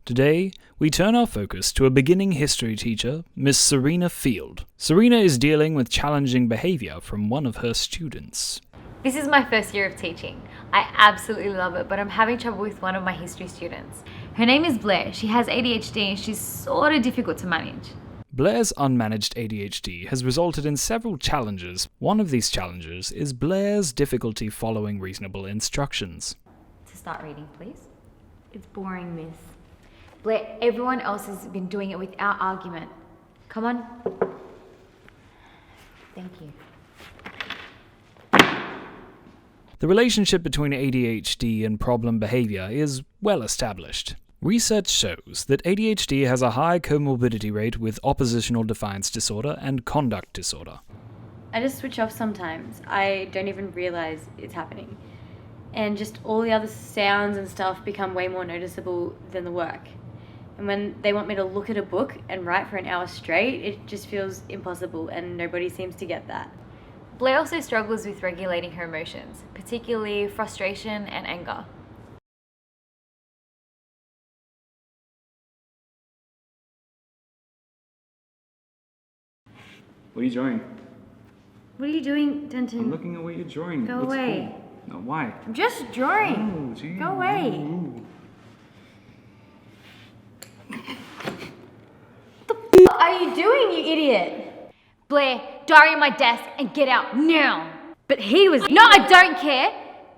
Today, we turn our focus to a beginning history teacher, Miss Serena Field. Serena is dealing with challenging behaviour from one of her students. This is my first year of teaching. I absolutely love it, but I'm having trouble with one of my history students. Her name is Blair. She has ADHD and she's sort of difficult to manage. Blair's unmanaged ADHD has resulted in several challenges. One of these challenges is Blair's difficulty following reasonable instructions. To start reading, please. It's boring, miss. Blair, everyone else has been doing it without argument. Come on. Thank you. The relationship between ADHD and problem behaviour is well established. Research shows that ADHD has a high comorbidity rate with oppositional defiance disorder and conduct disorder. I just switch off sometimes. I don't even realise it's happening. And just all the other sounds and stuff become way more noticeable than the work. And when they want me to look at a book and write for an hour straight, it just feels impossible and nobody seems to get that. Blair also struggles with regulating her emotions, particularly frustration and anger. What are you drawing? What are you doing, Denton? I'm looking at what you're drawing. Go What's away. Cool? No, why? I'm just drawing. Oh, geez. Go away. Ooh. What are you doing, you idiot? Blair, diary on my desk and get out now. But he was... No, I don't care.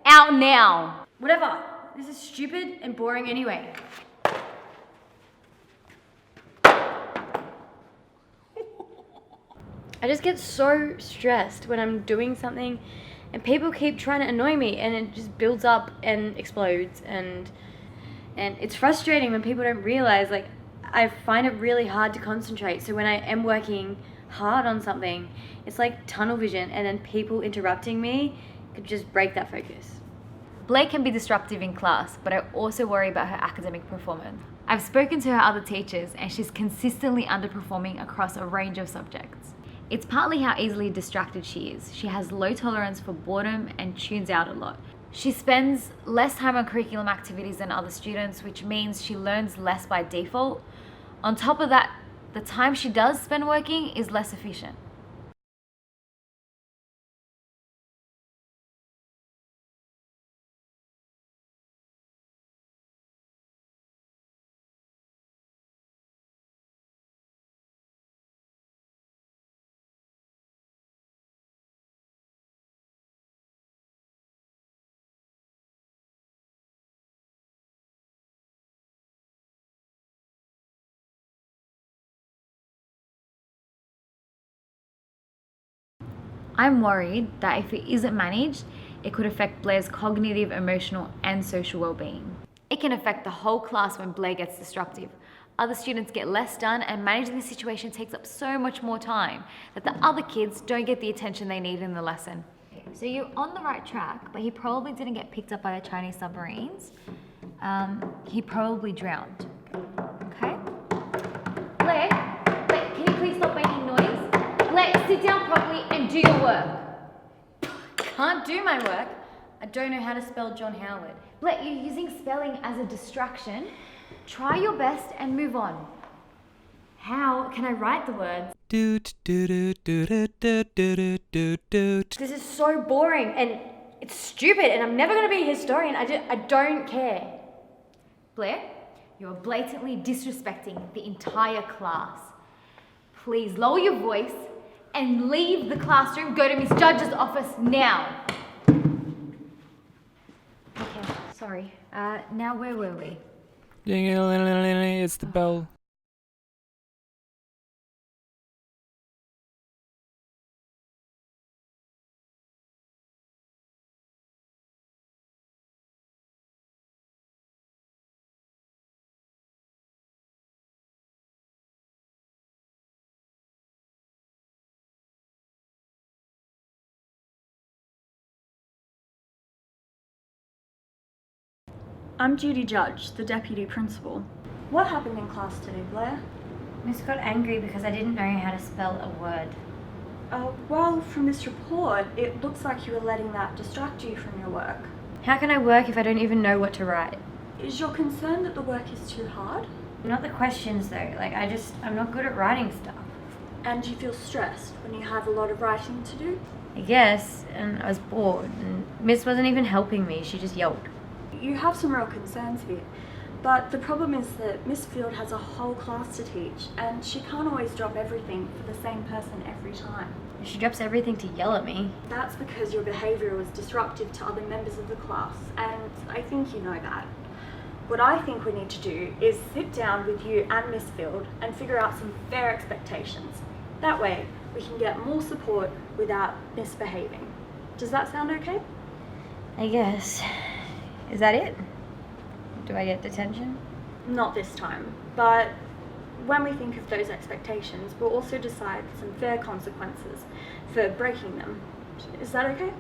Out now. Whatever. This is stupid and boring anyway. I just get so stressed when I'm doing something and people keep trying to annoy me and it just builds up and explodes and it's frustrating when people don't realize, like, I find it really hard to concentrate. So when I am working hard on something, it's like tunnel vision, and then people interrupting me could just break that focus. Blair can be disruptive in class, but I also worry about her academic performance. I've spoken to her other teachers and she's consistently underperforming across a range of subjects. It's partly how easily distracted she is. She has low tolerance for boredom and tunes out a lot. She spends less time on curriculum activities than other students, which means she learns less by default. On top of that, the time she does spend working is less efficient. I'm worried that if it isn't managed, it could affect Blair's cognitive, emotional, and social well-being. It can affect the whole class when Blair gets disruptive. Other students get less done, and managing the situation takes up so much more time that the other kids don't get the attention they need in the lesson. So you're on the right track, but he probably didn't get picked up by the Chinese submarines. He probably drowned. Okay? Blair, can you please stop making noise? Blair, sit down properly and do your work. Can't do my work. I don't know how to spell John Howard. Blair, you're using spelling as a distraction. Try your best and move on. How can I write the words? This is so boring and it's stupid and I'm never going to be a historian. I don't care. Blair, you're blatantly disrespecting the entire class. Please lower your voice and leave the classroom. Go to Miss Judge's office now. Okay, sorry. Now where were we? It's the bell. I'm Judy Judge, the Deputy Principal. What happened in class today, Blair? Miss got angry because I didn't know how to spell a word. Well, from this report, it looks like you were letting that distract you from your work. How can I work if I don't even know what to write? Is your concern that the work is too hard? Not the questions though, like I'm not good at writing stuff. And you feel stressed when you have a lot of writing to do? I guess, and I was bored, and Miss wasn't even helping me, she just yelled. You have some real concerns here. But the problem is that Miss Field has a whole class to teach, and she can't always drop everything for the same person every time. She drops everything to yell at me. That's because your behaviour was disruptive to other members of the class, and I think you know that. What I think we need to do is sit down with you and Miss Field and figure out some fair expectations. That way, we can get more support without misbehaving. Does that sound okay? I guess. Is that it? Do I get detention? Not this time, but when we think of those expectations, we'll also decide some fair consequences for breaking them. Is that okay?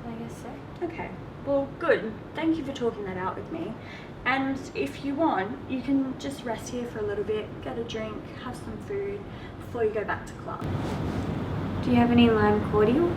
I guess so. Okay, well, good. Thank you for talking that out with me. And if you want, you can just rest here for a little bit, get a drink, have some food before you go back to class. Do you have any lime cordial?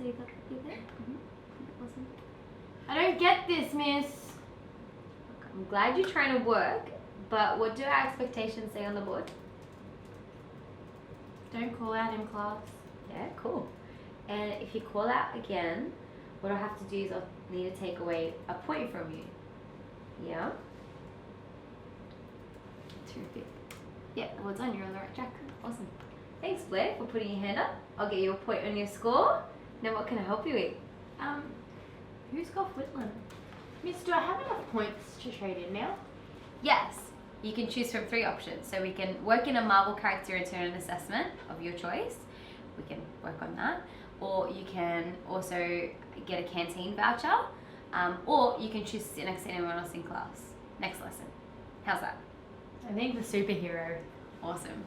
So you got you there? Awesome. I don't get this, miss. I'm glad you're trying to work, but what do our expectations say on the board? Don't call out in class. Yeah, cool. And if you call out again, what I'll have to do is I'll need to take away a point from you. Yeah? Terrific. Yeah, well done, you're on the right track. Awesome. Thanks, Blair, for putting your hand up. I'll get you a point on your score. Now what can I help you with? Who's got Whitlam? Miss, do I have enough points to trade in now? Yes, you can choose from 3 options. So we can work in a Marvel character and turn an assessment of your choice. We can work on that. Or you can also get a canteen voucher. Or you can choose to sit next to anyone else in class. Next lesson. How's that? I think the superhero. Awesome.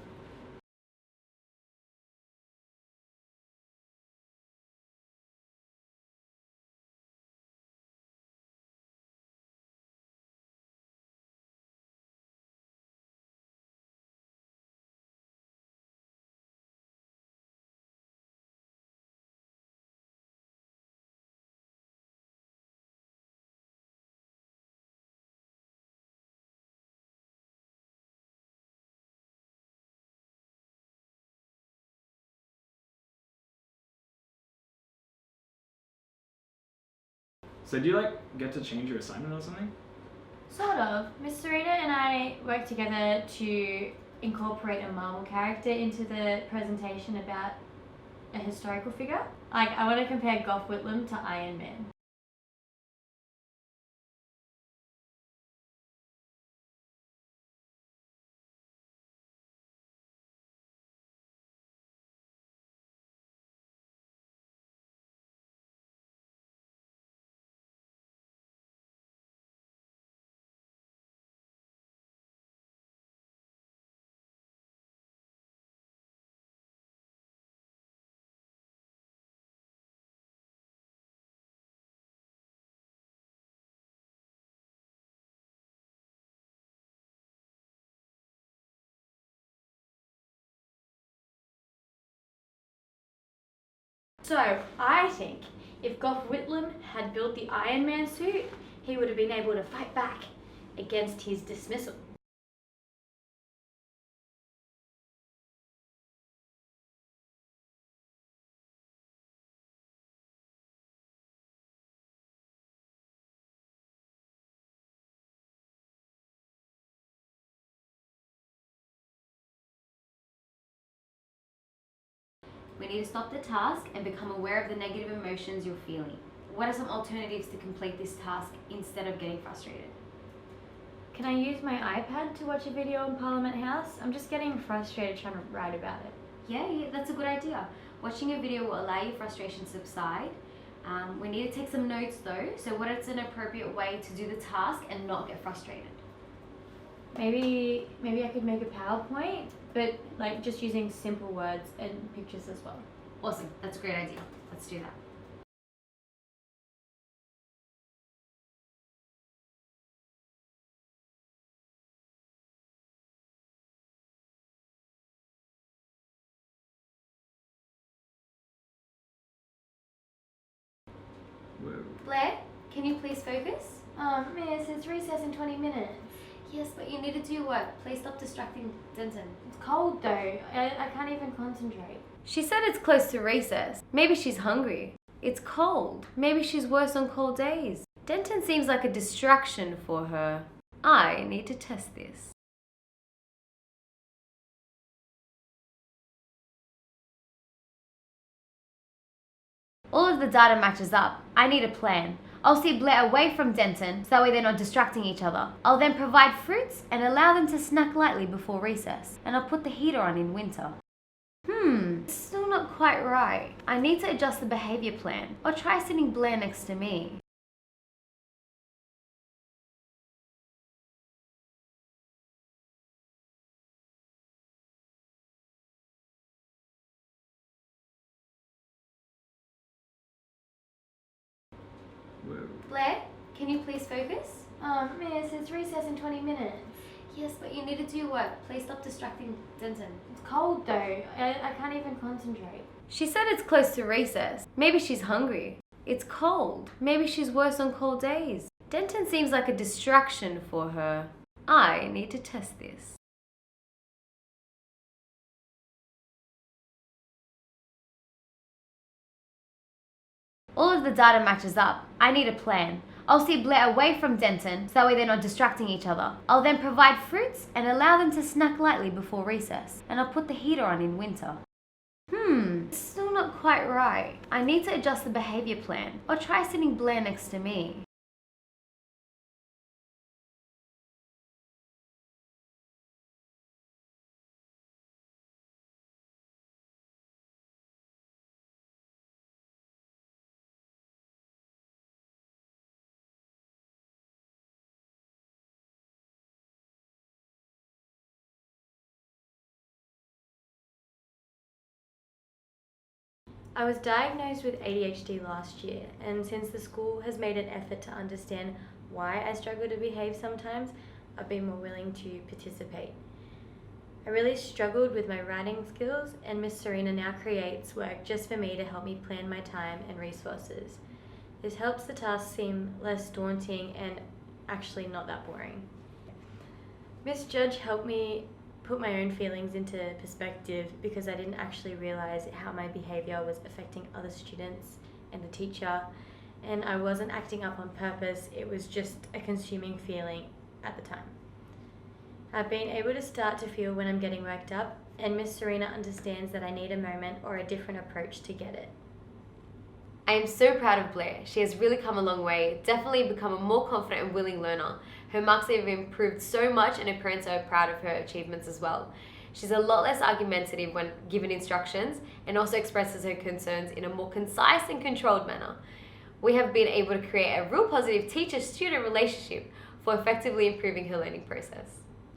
So do you get to change your assignment or something? Sort of. Miss Serena and I worked together to incorporate a Marvel character into the presentation about a historical figure. I want to compare Gough Whitlam to Iron Man. So, I think if Gough Whitlam had built the Iron Man suit, he would have been able to fight back against his dismissal. We need to stop the task and become aware of the negative emotions you're feeling. What are some alternatives to complete this task instead of getting frustrated? Can I use my iPad to watch a video in Parliament House? I'm just getting frustrated trying to write about it. Yeah, that's a good idea. Watching a video will allow your frustration to subside. We need to take some notes though, so what is an appropriate way to do the task and not get frustrated? Maybe I could make a PowerPoint, but just using simple words and pictures as well. Awesome, that's a great idea. Let's do that. Whoa. Blair, can you please focus? Miss, it's recess in 20 minutes. Yes, but you need to do your work. Please stop distracting Denton. It's cold though. I can't even concentrate. She said it's close to recess. Maybe she's hungry. It's cold. Maybe she's worse on cold days. Denton seems like a distraction for her. I need to test this. All of the data matches up. I need a plan. I'll see Blair away from Denton, so that way they're not distracting each other. I'll then provide fruits and allow them to snack lightly before recess. And I'll put the heater on in winter. Still not quite right. I need to adjust the behaviour plan. Or try sitting Blair next to me. Whoa. Blair, can you please focus? Miss, it's recess in 20 minutes. Yes, but you need to do your work. Please stop distracting Denton. It's cold though. I can't even concentrate. She said it's close to recess. Maybe she's hungry. It's cold. Maybe she's worse on cold days. Denton seems like a distraction for her. I need to test this. All of the data matches up. I need a plan. I'll see Blair away from Denton so that way they're not distracting each other. I'll then provide fruits and allow them to snack lightly before recess. And I'll put the heater on in winter. It's still not quite right. I need to adjust the behaviour plan or try sitting Blair next to me. I was diagnosed with ADHD last year, and since the school has made an effort to understand why I struggle to behave sometimes, I've been more willing to participate. I really struggled with my writing skills, and Miss Serena now creates work just for me to help me plan my time and resources. This helps the task seem less daunting and actually not that boring. Miss Judge helped me put my own feelings into perspective because I didn't actually realize how my behavior was affecting other students and the teacher, and I wasn't acting up on purpose. It was just a consuming feeling at the time. I've been able to start to feel when I'm getting worked up, and Miss Serena understands that I need a moment or a different approach to get it. I am so proud of Blair. She has really come a long way, definitely become a more confident and willing learner. Her marks have improved so much and her parents are proud of her achievements as well. She's a lot less argumentative when given instructions and also expresses her concerns in a more concise and controlled manner. We have been able to create a real positive teacher-student relationship for effectively improving her learning process.